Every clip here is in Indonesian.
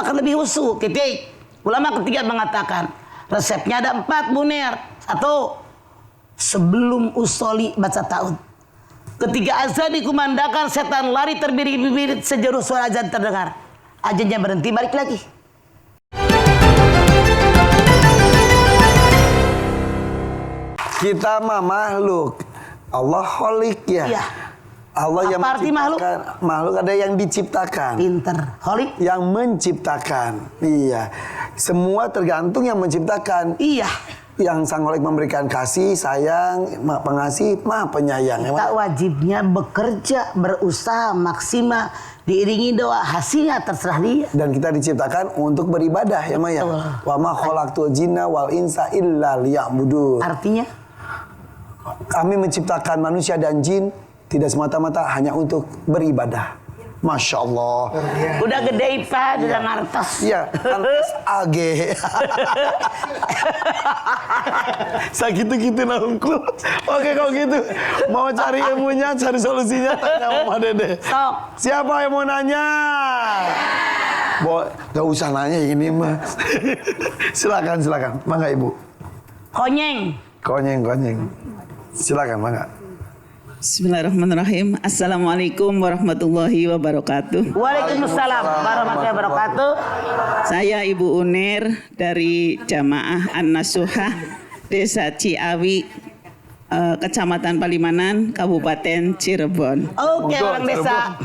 akan lebih khusyuk. Titik. Ulama ketiga mengatakan resepnya ada 4, Bu Ner. 1. Sebelum usoli baca ta'ud. Ketika azan dikumandangkan, setan lari terbirit-birit sejeru suara azan terdengar. Azannya berhenti, balik lagi. Kita mah makhluk, Allah kholik ya. Iya. Allah yang Apa arti menciptakan. Makhluk ada yang diciptakan. Pinter. Kholik. Yang menciptakan. Iya. Semua tergantung yang menciptakan. Iya. Yang sang kholik memberikan kasih, sayang, pengasih, penyayang. Kita wajibnya bekerja, berusaha maksimal, diiringi doa, hasilnya terserah dia. Dan kita diciptakan untuk beribadah ya Maya. Wa ma khalaqtul jinna wal insa illa liya'budun. Artinya? Kami menciptakan manusia dan jin tidak semata-mata hanya untuk beribadah. Masya Allah. Udah gede Pak, udah ngartos. Iya, ngartos AG. Segitu-gitu nangklu. Oke kalau gitu, mau cari ilmunya, cari solusinya, tanya Mama Dede. Sok. Siapa yang mau nanya? Gak usah nanya ini mah. Silakan. Mangga Ibu. Konyeng. Konyeng. Silakan, mangga. Bismillahirrahmanirrahim. Assalamualaikum warahmatullahi wabarakatuh. Waalaikumsalam warahmatullahi wabarakatuh. Saya Ibu Uner dari Jamaah An-Nasuhah Desa Ciawi, Kecamatan Palimanan, Kabupaten Cirebon. Oke, orang desa.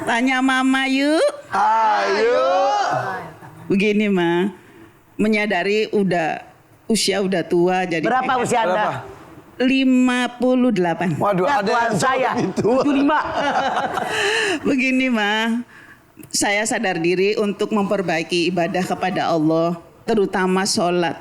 Tanya Mama yuk. Ayo. Begini Ma, menyadari usia udah tua jadi. Berapa usia Anda? 58. Waduh, Ya, ada Tuhan yang saya itu. 75. Begini Ma, saya sadar diri untuk memperbaiki ibadah kepada Allah, terutama sholat.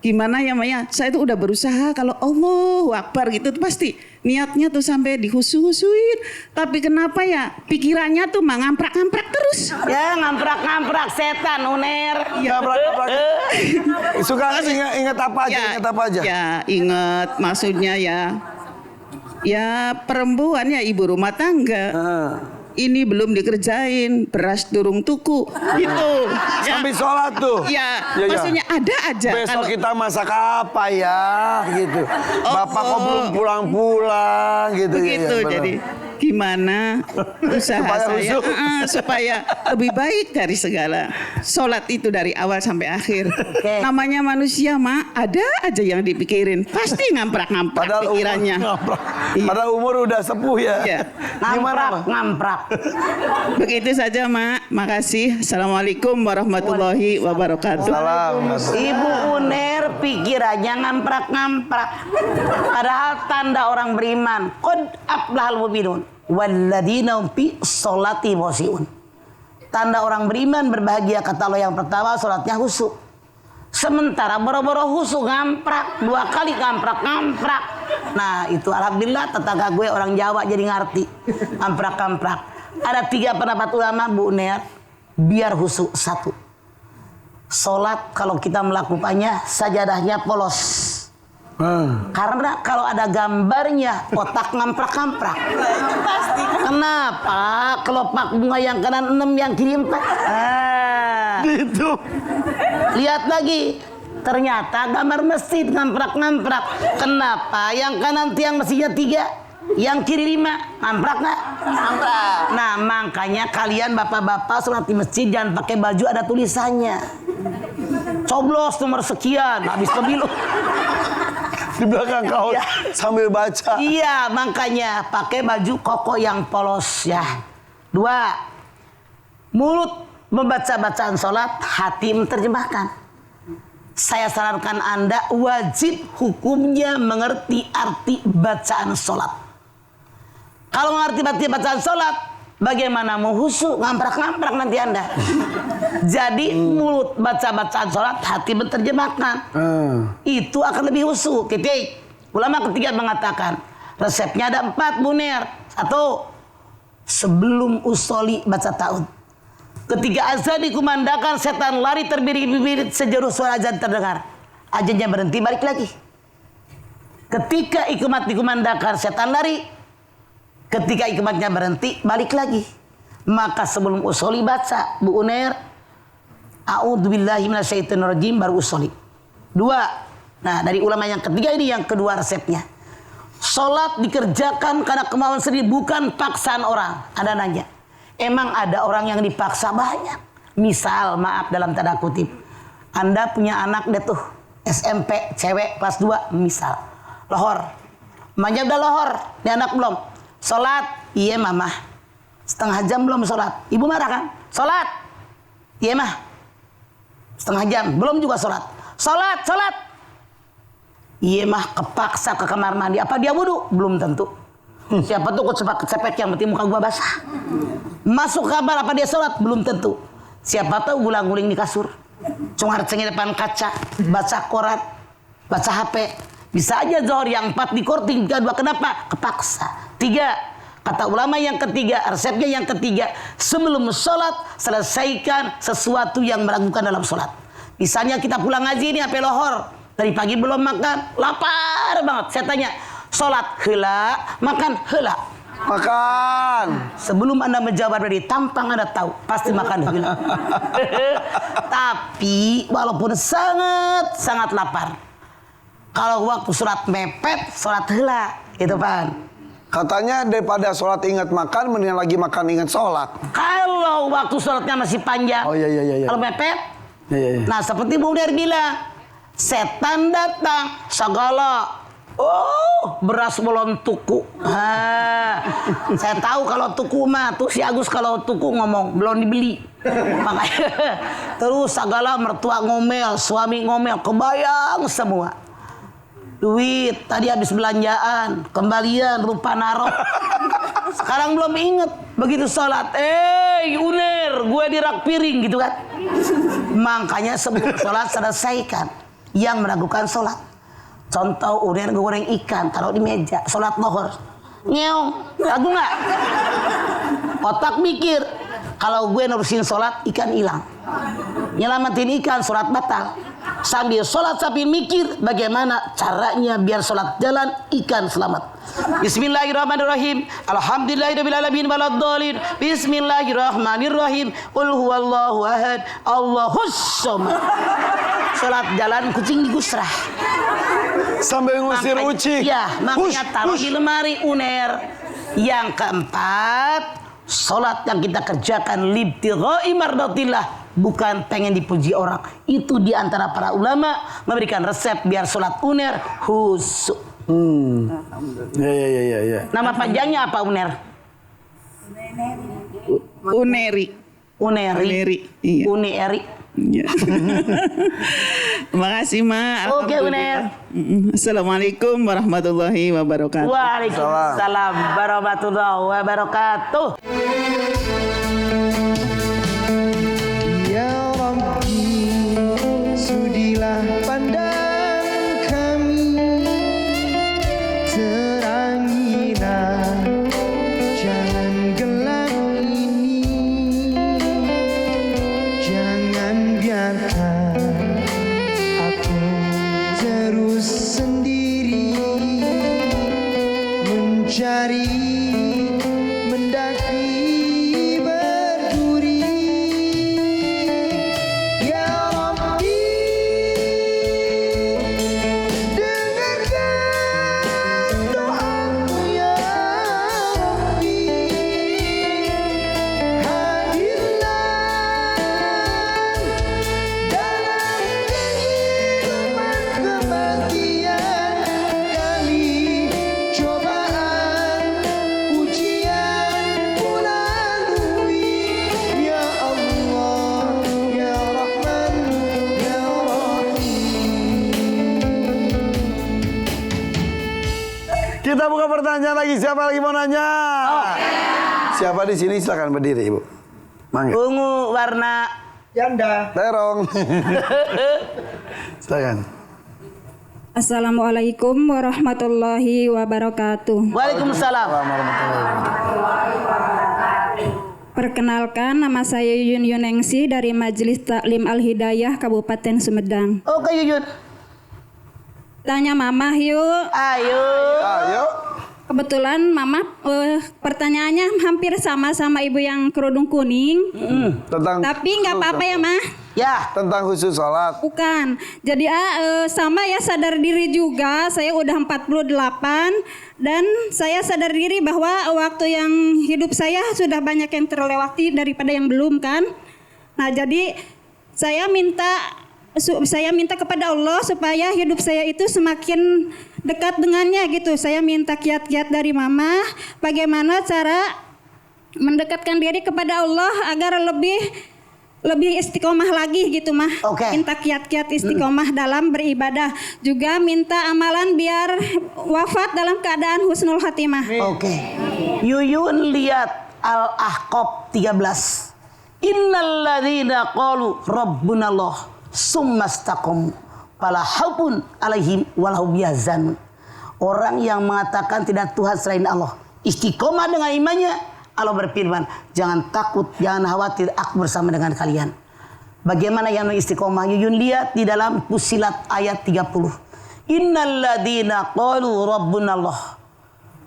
Gimana ya Maya? Saya tuh udah berusaha kalau Allahu Akbar gitu tuh pasti niatnya tuh sampai dihusu-husuin. Tapi kenapa ya pikirannya tuh ngamprak-ngamprak terus. Ya, ngamprak-ngamprak setan Uner. Ngaprak-ngaprak. Suka ingat apa aja? Ingat apa aja? Ya ingat maksudnya ya perempuan ya ibu rumah tangga. Ini belum dikerjain, beras durung tuku, gitu. Sampai sholat tuh. Ya, maksudnya ada aja. Besok kita masak apa ya, gitu. Bapak kok belum pulang-pulang, gitu. Begitu, ya, jadi gimana usaha Supaya saya supaya lebih baik dari segala. Sholat itu dari awal sampai akhir. Namanya manusia Mak, ada aja yang dipikirin. Pasti ngamprak-ngamprak pikirannya. Padahal umur udah sepuh ya. Iya. Ngamprak. Begitu saja Mak, makasih. Assalamualaikum warahmatullahi wabarakatuh. Salam. Ibu Uner pikirannya ngamprak-ngamprak. Padahal tanda orang beriman. Qad aflahal mu'minun walladzina hum fi sholati khashi'un. Tanda orang beriman berbahagia kata Allah yang pertama sholatnya khusyuk. Sementara boro-boro khusyuk ngamprak, 2 kali ngamprak. Nah itu alhamdulillah tetangga gue orang Jawa jadi ngerti. Ngamprak. Ada 3 pendapat ulama Bu Ner biar khusyuk. 1. Sholat kalau kita melakukannya sajadahnya polos. Karena kalau ada gambarnya otak ngamprak-ngamprak. Kenapa? Kelopak bunga yang kanan 6, yang kiri 4. Gitu. Lihat lagi. Ternyata gambar masjid ngamprak-ngamprak. Kenapa? Yang kanan tiang masjidnya 3, yang kiri 5. Ngamprak nggak? Ngamprak. Nah makanya kalian bapak-bapak sholat di masjid jangan pakai baju ada tulisannya. Coblos nomor sekian habis pemilu. Di belakang kaos sambil baca. Iya, makanya pakai baju koko yang polos ya. 2. Mulut membaca bacaan sholat, hati menerjemahkan. Saya sarankan Anda wajib hukumnya mengerti arti bacaan sholat. Kalau mengerti arti bacaan sholat, bagaimana mau khusyuk, ngamprak-ngamprak nanti Anda. Jadi mulut baca bacaan sholat, hati menerjemahkan. Itu akan lebih khusyuk. Titik. Ulama ketiga mengatakan resepnya ada 4 Bu Ner. 1. Sebelum usoli baca ta'ud. Ketika azan dikumandangkan, setan lari terbirit-birit sejeru suara azan terdengar. Azannya berhenti, balik lagi. Ketika iqamat dikumandangkan, setan lari. Ketika iqamatnya berhenti, balik lagi. Maka sebelum usoli baca Bu Uner, a'udzubillahi minasyaitonirrajim, baru usoli. 2. Nah, dari ulama yang ketiga ini yang kedua resepnya. Sholat dikerjakan karena kemauan sendiri, bukan paksaan orang. Ada nanya, emang ada orang yang dipaksa? Banyak. Misal, maaf dalam tanda kutip, Anda punya anak deh tuh SMP, cewek kelas 2, misal lohor, emaknya udah lohor, ini anak belum sholat. Iya mama, setengah jam belum sholat. Ibu marah kan? Sholat. Iya mah, setengah jam belum juga sholat. Sholat. Iya mah, kepaksa ke kamar mandi. Apa dia wudu? Belum tentu. Siapa tuh kecepet yang penting muka gua basah. Masuk kamar, apa dia sholat? Belum tentu. Siapa tahu gulang-guling di kasur, cuma cengin depan kaca, baca koran, baca HP. Bisa aja zohor yang 4 di korting, 2 kenapa? Kepaksa. 3. Kata ulama yang ketiga, resepnya yang ketiga, sebelum sholat selesaikan sesuatu yang meragukan dalam sholat. Misalnya kita pulang ngaji ini sampai lohor, dari pagi belum makan, lapar banget. Saya tanya, sholat heula, makan heula. Makan. Sebelum Anda menjawab dari tampang Anda tahu pasti makan heula. Tapi walaupun sangat lapar, kalau waktu sholat mepet, sholat heula, itu Pan. Katanya daripada sholat ingat makan, mendingan lagi makan ingat sholat. Kalau waktu sholatnya masih panjang, Oh iya. kalau mepet, Iya. nah seperti Bu Uner bilang, setan datang segala, beras belum tuku. Saya tahu kalau tuku mah tuh si Agus kalau tuku ngomong belum dibeli. Makanya terus segala mertua ngomel, suami ngomel, kebayang semua. Duit tadi habis belanjaan, kembalian lupa naruh. Sekarang belum inget. Begitu sholat, Uner, gue di rak piring gitu kan. Makanya sebelum sholat selesaikan yang meragukan sholat. Contoh Uner goreng ikan taruh di meja, sholat lohor, ngeong, ragu nggak? Otak mikir, kalau gue nerusin sholat ikan hilang, nyelamatin ikan sholat batal. Sambil sholat sambil mikir bagaimana caranya biar sholat jalan, ikan selamat. Bismillahirrahmanirrahim. Alhamdulillahirrahmanirrahim. Waladhdallin. Bismillahirrahmanirrahim. Qul huwallahu ahad. Allahus samad. Sholat jalan kucing digusrah. Sambil ngusir uci. Ya, makanya taruh di lemari Uner. Yang keempat, sholat yang kita kerjakan libtigha'i mardatillah, bukan pengen dipuji orang. Itu diantara para ulama memberikan resep biar sholat Uner khusyuk. Iya. Nama panjangnya apa Uner? Uneri. Iya. Uneri. Iya. Makasih Ma. Oke, Alhamdulillah. Assalamualaikum warahmatullahi wabarakatuh. Waalaikumsalam warahmatullahi wabarakatuh. Ya Rabbi, sudilah pandang kami, terangilah jalan gelap ini, jangan biarkan aku terus sendiri mencari, mendaki, berduri. Ya Rabbi, dengarkan doaku ya Rabbi. Hadirlah dalam kehidupan kebahagiaan kami, cobaan ujian ku lalui. Ya Allah, ya Rahman, ya Rahim. Kita buka pertanyaan lagi. Siapa lagi mau nanya? Siapa di sini? Silakan berdiri, Ibu. Mangga. Ungu warna Janda. Terong. Silakan. Assalamualaikum warahmatullahi wabarakatuh. Waalaikumsalam. Perkenalkan, nama saya Yuyun Yunengsi dari Majelis Taklim Al-Hidayah Kabupaten Sumedang. Oke Yuyun. Tanya Mamah yuk. Ayo. Ayo. Kebetulan Mama pertanyaannya hampir sama ibu yang kerudung kuning. Tentang Tapi nggak apa-apa ya, Ma? Ya, tentang khusus sholat. Bukan. Jadi sama ya, sadar diri juga. Saya udah 48 dan saya sadar diri bahwa waktu yang hidup saya sudah banyak yang terlewati daripada yang belum kan. Nah, jadi saya minta kepada Allah supaya hidup saya itu semakin dekat dengannya gitu. Saya minta kiat-kiat dari Mama bagaimana cara mendekatkan diri kepada Allah agar lebih istiqomah lagi gitu mah. Oke. Minta kiat-kiat istiqomah dalam beribadah. Juga minta amalan biar wafat dalam keadaan husnul khatimah. Oke. Yuyun lihat Al-Ahqaf 13. Innalladzina qalu rabbunallah summastaqamu fala khaufun alaihim walahum yahzanun. Orang yang mengatakan tidak Tuhan selain Allah, istiqomah dengan imannya, Allah berfirman, jangan takut, jangan khawatir, aku bersama dengan kalian. Bagaimana yang istiqomah? Yuyun lihat di dalam Fussilat ayat 30. Innalladzina qalu rabbunallah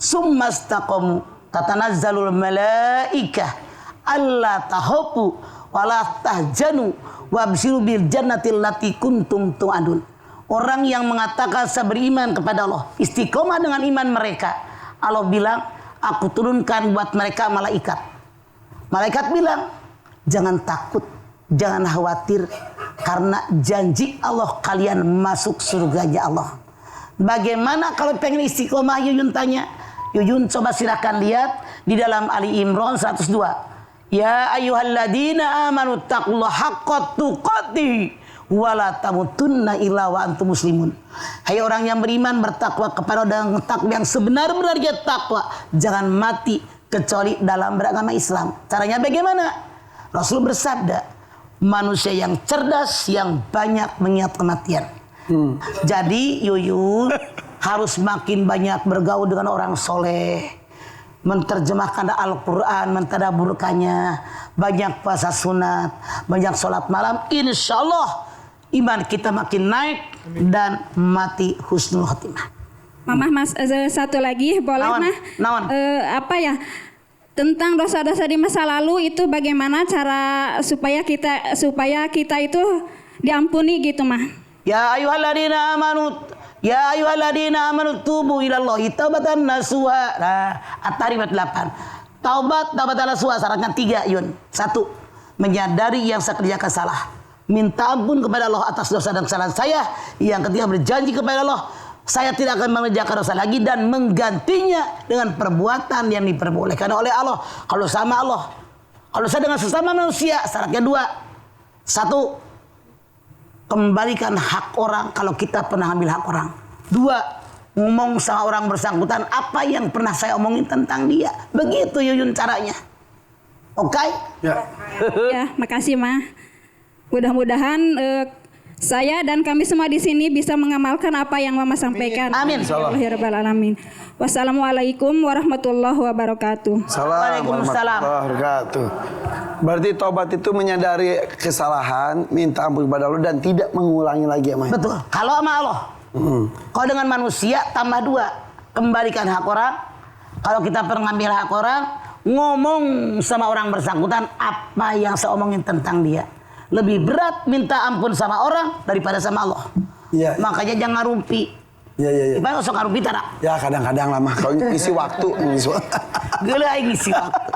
summastaqamu tatanazzalul malaikah alla tahafu wala tahjanu wabshiru bil jannati allati kuntum tu'adun. Orang yang mengatakan saya beriman kepada Allah, istiqomah dengan iman mereka, Allah bilang, aku turunkan buat mereka malaikat. Malaikat bilang, jangan takut, jangan khawatir, karena janji Allah kalian masuk surganya Allah. Bagaimana kalau pengen istiqomah? Yuyun tanya. Yuyun coba silakan lihat di dalam Ali Imran 102. Ya ayyuhalladzina amanu taqullaha haqqa tuqatih wa la tamutunna illa wa antum muslimun. Hai orang yang beriman, bertakwa kepada dengan takwa yang sebenar-benarnya takwa. Jangan mati kecuali dalam beragama Islam. Caranya bagaimana? Rasul bersabda, manusia yang cerdas yang banyak mengingat kematian. Jadi Yuyun harus makin banyak bergaul dengan orang soleh, menterjemahkan Al-Quran, mentadaburkannya, banyak puasa sunat, banyak sholat malam. Insya Allah iman kita makin naik dan mati husnul khotimah. Mama satu lagi boleh Naon? mah? Naon? Apa ya? Tentang dosa-dosa di masa lalu itu bagaimana cara supaya kita itu diampuni gitu mah? Ya ayyuhalladzina amanu tubu ilallahi taubatan nasuha. Nah, At-Tahrim 8. Taubatan nasuha syaratnya 3, Yun. 1, menyadari yang saya kerjakan salah, minta ampun kepada Allah atas dosa dan kesalahan saya. Yang ketiga, berjanji kepada Allah, saya tidak akan mengerjakan dosa lagi dan menggantinya dengan perbuatan yang diperbolehkan oleh Allah. Kalau sama Allah, kalau saya dengan sesama manusia, syaratnya 2. 1, kembalikan hak orang kalau kita pernah ambil hak orang. 2, ngomong sama orang bersangkutan apa yang pernah saya omongin tentang dia. Begitu Yuyun caranya. Oke? Ya. Ya, makasih mah. Mudah-mudahan saya dan kami semua di sini bisa mengamalkan apa yang Mama sampaikan. Amin. Alhamdulillahirobbilalamin. Wassalamualaikum warahmatullahi wabarakatuh. Waalaikumsalam. warahmatullahi wabarakatuh. Berarti taubat itu menyadari kesalahan, minta ampun kepada Allah dan tidak mengulangi lagi ya, Mah. Betul. Kalau sama Allah. Kalau dengan manusia tambah 2, kembalikan hak orang. Kalau kita pernah ngambil hak orang, ngomong sama orang bersangkutan apa yang saya omongin tentang dia. Lebih berat minta ampun sama orang daripada sama Allah. Iya. Makanya jangan rumpi. Iya. Gimana sok rumpi tarak? Ya kadang-kadang lama kalau ngisi waktu. Gila ngisi waktu.